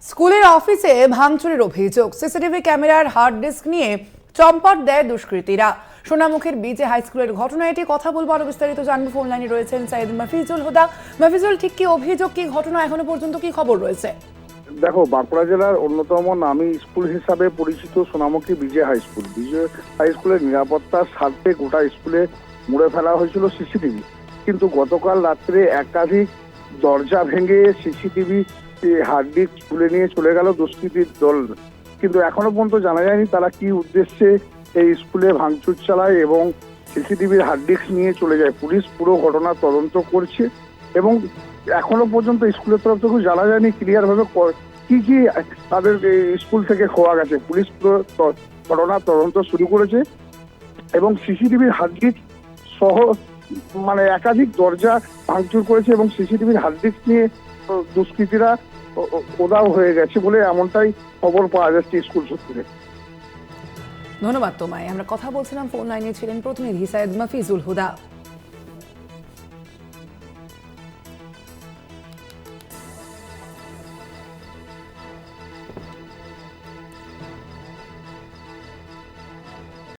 স্কুলের অফিসে ভাঙচুরের অভিযোগ, সিসিটিভি ক্যামেরার হার্ড ডিস্ক নিয়ে চম্পট দেয় দুষ্কৃতীরা। সোনামুখীর বিজে হাই স্কুলের ঘটনা এটি। কথা বলবো, আরো বিস্তারিত জানবো। ফোন লাইনে রয়েছেন সাইদ মাফিজুল হুদা। মাফিজুল, ঠিক কি অভিযোগ, কি ঘটনা, এখনো পর্যন্ত কি খবর রয়েছে? দেখো, বাঁকুড়া জেলার অন্যতম নামী স্কুল হিসাবে পরিচিত সোনামুখী বিজে হাই স্কুল। বিজে হাই স্কুলের নিরাপত্তার স্বার্থে গোটা স্কুলে মুড়ে ফেলা হয়েছিল সিসিটিভি, কিন্তু গতকাল রাত্রে একাধিক দরজা ভেঙে সিসিটিভি হার্ড ডিস্ক তুলে নিয়ে চলে গেল দুষ্কৃতীর দল। কিন্তু এখনো পর্যন্ত জানা যায়নি তারা কি উদ্দেশ্যে এই স্কুলে ভাঙচুর চালায় এবং সিসিটিভির হার্ড ডিস্ক নিয়ে চলে যায়। পুলিশ পুরো ঘটনা তদন্ত করছে এবং এখনো পর্যন্ত স্কুলের তরফ থেকে জানা যায়নি ক্লিয়ার ভাবে কি কি তাদের স্কুল থেকে খোয়া গেছে। পুলিশ পুরো ঘটনার তদন্ত শুরু করেছে এবং সিসিটিভির হার্ড ডিস্ক সহ একাধিক দরজা ভাঙচুর করেছে এবং সিসিটিভির হার্ড ডিস্ক নিয়ে দুষ্কৃতীরা উধাও হয়ে গেছে বলে এমনটাই খবর পাওয়া যাচ্ছে স্কুল সূত্রে। ধন্যবাদ তোমায়। আমরা কথা বলছিলাম, ফোন লাইনে ছিলেন প্রতিনিধি সাইদ মাফিজুল হুদা।